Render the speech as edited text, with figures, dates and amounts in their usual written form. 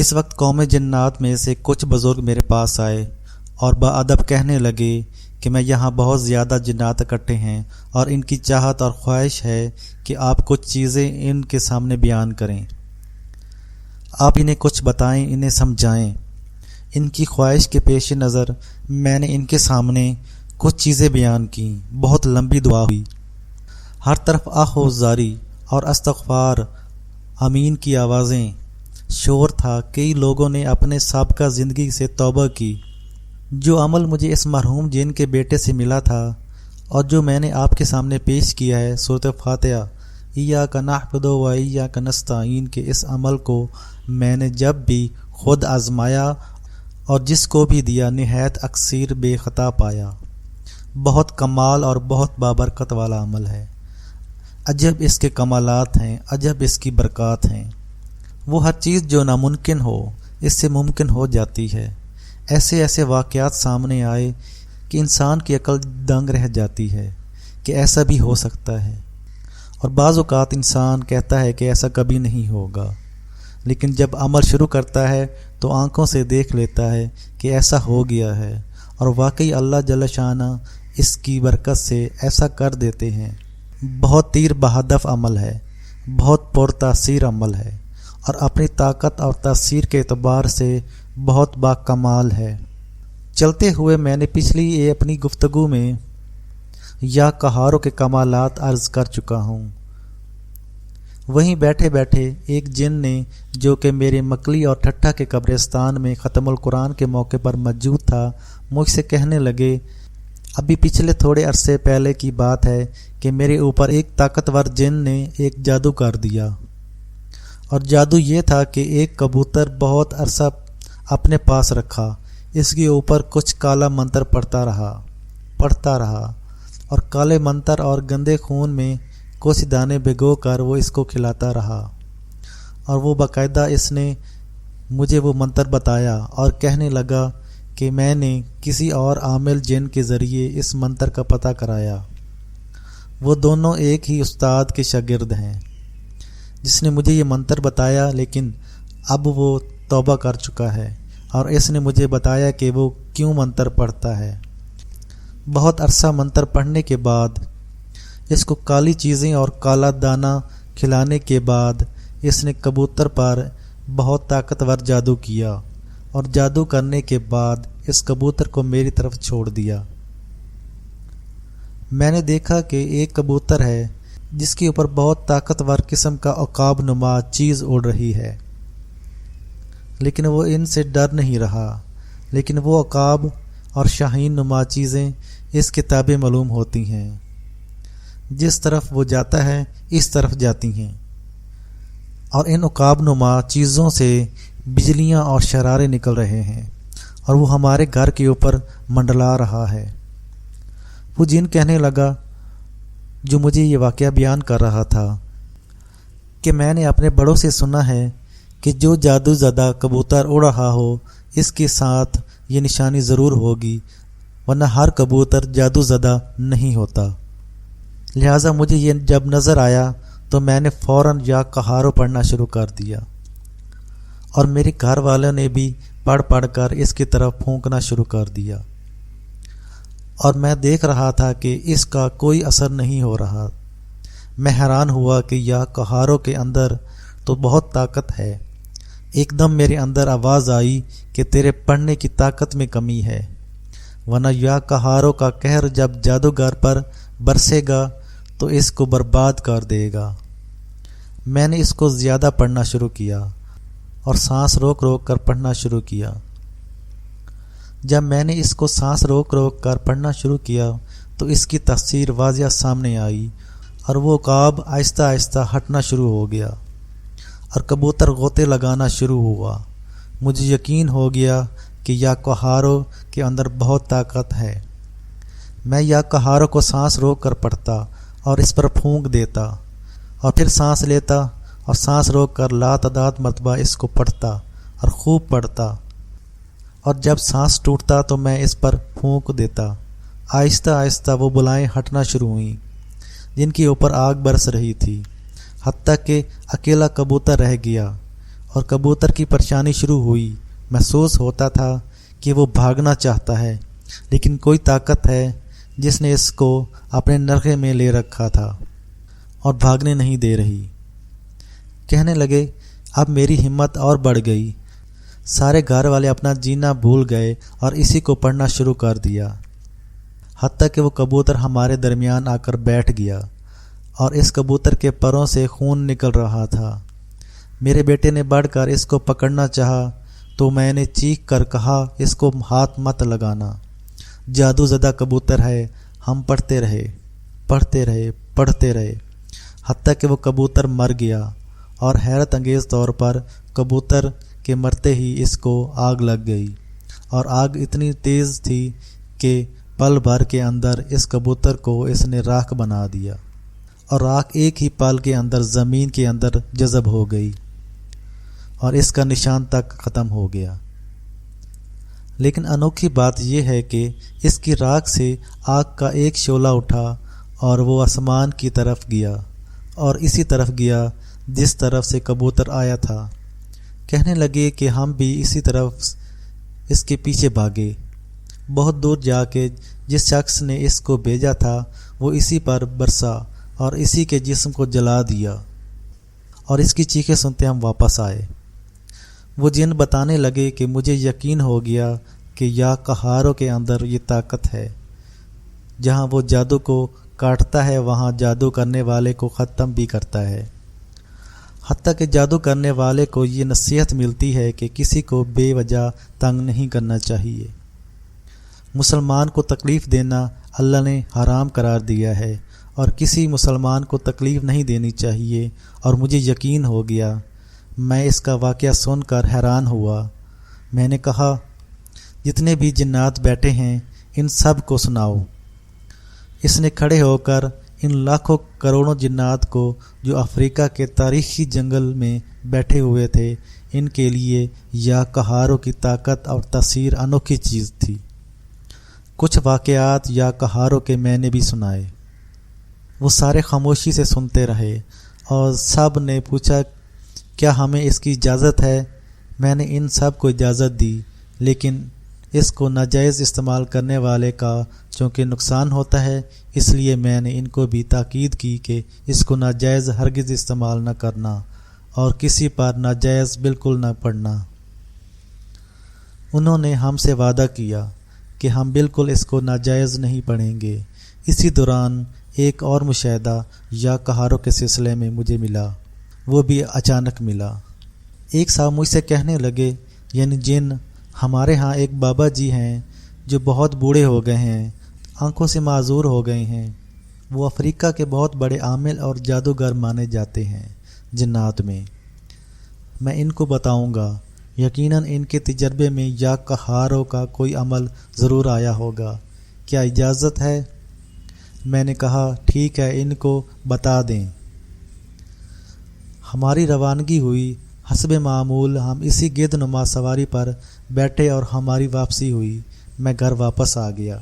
اس وقت قوم جنات میں سے کچھ بزرگ میرے پاس آئے اور باادب کہنے لگے کہ میں یہاں بہت زیادہ جنات اکٹھے ہیں اور ان کی چاہت اور خواہش ہے کہ آپ کچھ چیزیں ان کے سامنے بیان کریں، آپ انہیں کچھ بتائیں، انہیں سمجھائیں۔ ان کی خواہش کے پیش نظر میں نے ان کے سامنے کچھ چیزیں بیان کیں۔ بہت لمبی دعا ہوئی، ہر طرف آہ و زاری اور استغفار آمین کی آوازیں، شور تھا۔ کئی لوگوں نے اپنے سابقہ زندگی سے توبہ کی۔ جو عمل مجھے اس مرحوم جن کے بیٹے سے ملا تھا اور جو میں نے آپ کے سامنے پیش کیا ہے، سورۃ فاتحہ ایاک نعبد و ایاک نستعین کے اس عمل کو میں نے جب بھی خود آزمایا اور جس کو بھی دیا نہایت اکثیر بے خطا پایا۔ بہت کمال اور بہت بابرکت والا عمل ہے۔ عجب اس کے کمالات ہیں، عجب اس کی برکات ہیں۔ وہ ہر چیز جو ناممکن ہو اس سے ممکن ہو جاتی ہے۔ ایسے ایسے واقعات سامنے آئے کہ انسان کی عقل دنگ رہ جاتی ہے کہ ایسا بھی ہو سکتا ہے، اور بعض اوقات انسان کہتا ہے کہ ایسا کبھی نہیں ہوگا، لیکن جب عمل شروع کرتا ہے تو آنکھوں سے دیکھ لیتا ہے کہ ایسا ہو گیا ہے، اور واقعی اللہ جل شانہ اس کی برکت سے ایسا کر دیتے ہیں۔ بہت تیر بہدف عمل ہے، بہت پرتاثیر عمل ہے، اور اپنی طاقت اور تاثیر کے اعتبار سے بہت باکمال ہے۔ چلتے ہوئے میں نے پچھلی اپنی گفتگو میں یا قہاروں کے کمالات عرض کر چکا ہوں۔ وہیں بیٹھے بیٹھے ایک جن نے، جو کہ میرے مکلی اور ٹھٹھا کے قبرستان میں ختم القرآن کے موقع پر موجود تھا، مجھ سے کہنے لگے، ابھی پچھلے تھوڑے عرصے پہلے کی بات ہے کہ میرے اوپر ایک طاقتور جن نے ایک جادو کر دیا، اور جادو یہ تھا کہ ایک کبوتر بہت عرصہ اپنے پاس رکھا، اس کے اوپر کچھ کالا منتر پڑھتا رہا، اور کالے منتر اور گندے خون میں کچھ دانے بھگو کر وہ اس کو کھلاتا رہا، اور وہ باقاعدہ اس نے مجھے وہ منتر بتایا اور کہنے لگا کہ میں نے کسی اور عامل جن کے ذریعے اس منتر کا پتہ کرایا۔ وہ دونوں ایک ہی استاد کے شاگرد ہیں جس نے مجھے یہ منتر بتایا، لیکن اب وہ توبہ کر چکا ہے، اور اس نے مجھے بتایا کہ وہ کیوں منتر پڑھتا ہے۔ بہت عرصہ منتر پڑھنے کے بعد، اس کو کالی چیزیں اور کالا دانہ کھلانے کے بعد، اس نے کبوتر پر بہت طاقتور جادو کیا، اور جادو کرنے کے بعد اس کبوتر کو میری طرف چھوڑ دیا۔ میں نے دیکھا کہ ایک کبوتر ہے جس کے اوپر بہت طاقتور قسم کا عقاب نما چیز اڑ رہی ہے، لیکن وہ ان سے ڈر نہیں رہا، لیکن وہ عقاب اور شاہین نما چیزیں اس کے تابع معلوم ہوتی ہیں۔ جس طرف وہ جاتا ہے اس طرف جاتی ہیں، اور ان عقاب نما چیزوں سے بجلیاں اور شرارے نکل رہے ہیں، اور وہ ہمارے گھر کے اوپر منڈلا رہا ہے۔ وہ جن کہنے لگا، جو مجھے یہ واقعہ بیان کر رہا تھا، کہ میں نے اپنے بڑوں سے سنا ہے کہ جو جادو زدہ کبوتر اڑ رہا ہو اس کے ساتھ یہ نشانی ضرور ہوگی، ورنہ ہر کبوتر جادو زدہ نہیں ہوتا۔ لہٰذا مجھے یہ جب نظر آیا تو میں نے فوراً یا قہارو پڑھنا شروع کر دیا، اور میرے گھر والوں نے بھی پڑھ پڑھ کر اس کی طرف پھونکنا شروع کر دیا، اور میں دیکھ رہا تھا کہ اس کا کوئی اثر نہیں ہو رہا۔ میں حیران ہوا کہ یا قہارو کے اندر تو بہت طاقت ہے۔ ایک دم میرے اندر آواز آئی کہ تیرے پڑھنے کی طاقت میں کمی ہے، ورنہ یا قہارو کا قہر جب جادوگر پر برسے گا تو اس کو برباد کر دے گا۔ میں نے اس کو زیادہ پڑھنا شروع کیا اور سانس روک روک کر پڑھنا شروع کیا۔ جب میں نے اس کو سانس روک روک کر پڑھنا شروع کیا تو اس کی تفسیر واضح سامنے آئی، اور وہ عقاب آہستہ آہستہ ہٹنا شروع ہو گیا، اور کبوتر غوطے لگانا شروع ہوا۔ مجھے یقین ہو گیا کہ یا قہارو کے اندر بہت طاقت ہے۔ میں یا قہارو کو سانس روک کر پڑھتا اور اس پر پھونک دیتا، اور پھر سانس لیتا اور سانس روک کر لاتعداد مرتبہ اس کو پڑھتا اور خوب پڑھتا، اور جب سانس ٹوٹتا تو میں اس پر پھونک دیتا۔ آہستہ آہستہ وہ بلائیں ہٹنا شروع ہوئیں جن کے اوپر آگ برس رہی تھی، حتیٰ کہ اکیلا کبوتر رہ گیا، اور کبوتر کی پریشانی شروع ہوئی۔ محسوس ہوتا تھا کہ وہ بھاگنا چاہتا ہے، لیکن کوئی طاقت ہے جس نے اس کو اپنے نرغے میں لے رکھا تھا اور بھاگنے نہیں دے رہی۔ کہنے لگے اب میری ہمت اور بڑھ گئی۔ سارے گھر والے اپنا جینا بھول گئے اور اسی کو پڑھنا شروع کر دیا، حتیٰ کہ وہ کبوتر ہمارے درمیان آ کر بیٹھ گیا اور اس کبوتر کے پروں سے خون نکل رہا تھا۔ میرے بیٹے نے بڑھ کر اس کو پکڑنا چاہا تو میں نے چیخ کر کہا اس کو ہاتھ مت لگانا، جادو زدہ کبوتر ہے۔ ہم پڑھتے رہے حتیٰ کہ وہ کبوتر مر گیا، اور حیرت انگیز طور پر کبوتر کے مرتے ہی اس کو آگ لگ گئی، اور آگ اتنی تیز تھی کہ پل بھر کے اندر اس کبوتر کو اس نے راکھ بنا دیا، اور راکھ ایک ہی پل کے اندر زمین کے اندر جذب ہو گئی اور اس کا نشان تک ختم ہو گیا۔ لیکن انوکھی بات یہ ہے کہ اس کی راکھ سے آگ کا ایک شعلہ اٹھا اور وہ آسمان کی طرف گیا، اور اسی طرف گیا جس طرف سے کبوتر آیا تھا۔ کہنے لگے کہ ہم بھی اسی طرف اس کے پیچھے بھاگے۔ بہت دور جا کے جس شخص نے اس کو بھیجا تھا وہ اسی پر برسا اور اسی کے جسم کو جلا دیا، اور اس کی چیخیں سنتے ہم واپس آئے۔ وہ جن بتانے لگے کہ مجھے یقین ہو گیا کہ یا قہاروں کے اندر یہ طاقت ہے، جہاں وہ جادو کو کاٹتا ہے وہاں جادو کرنے والے کو ختم بھی کرتا ہے۔ حتیٰ کہ جادو کرنے والے کو یہ نصیحت ملتی ہے کہ کسی کو بے وجہ تنگ نہیں کرنا چاہیے۔ مسلمان کو تکلیف دینا اللہ نے حرام قرار دیا ہے، اور کسی مسلمان کو تکلیف نہیں دینی چاہیے، اور مجھے یقین ہو گیا۔ میں اس کا واقعہ سن کر حیران ہوا۔ میں نے کہا جتنے بھی جنات بیٹھے ہیں ان سب کو سناؤ۔ اس نے کھڑے ہو کر ان لاکھوں کروڑوں جنات کو جو افریقہ کے تاریخی جنگل میں بیٹھے ہوئے تھے، ان کے لیے یا قہاروں کی طاقت اور تاثیر انوکھی چیز تھی۔ کچھ واقعات یا قہاروں کے میں نے بھی سنائے۔ وہ سارے خاموشی سے سنتے رہے، اور سب نے پوچھا کیا ہمیں اس کی اجازت ہے؟ میں نے ان سب کو اجازت دی، لیکن اس کو ناجائز استعمال کرنے والے کا چونکہ نقصان ہوتا ہے، اس لیے میں نے ان کو بھی تاکید کی کہ اس کو ناجائز ہرگز استعمال نہ کرنا اور کسی پر ناجائز بالکل نہ پڑھنا۔ انہوں نے ہم سے وعدہ کیا کہ ہم بالکل اس کو ناجائز نہیں پڑھیں گے۔ اسی دوران ایک اور مشاہدہ یا قہاروں کے سلسلے میں مجھے ملا، وہ بھی اچانک ملا۔ ایک صاحب مجھ سے کہنے لگے یعنی جن، ہمارے ہاں ایک بابا جی ہیں جو بہت بوڑھے ہو گئے ہیں، آنکھوں سے معذور ہو گئے ہیں۔ وہ افریقہ کے بہت بڑے عامل اور جادوگر مانے جاتے ہیں جنات میں۔ میں ان کو بتاؤں گا، یقیناً ان کے تجربے میں یا قہاروں کا کوئی عمل ضرور آیا ہوگا۔ کیا اجازت ہے؟ میں نے کہا ٹھیک ہے، ان کو بتا دیں۔ ہماری روانگی ہوئی۔ حسب معمول ہم اسی گرد نما سواری پر بیٹھے اور ہماری واپسی ہوئی۔ میں گھر واپس آ گیا۔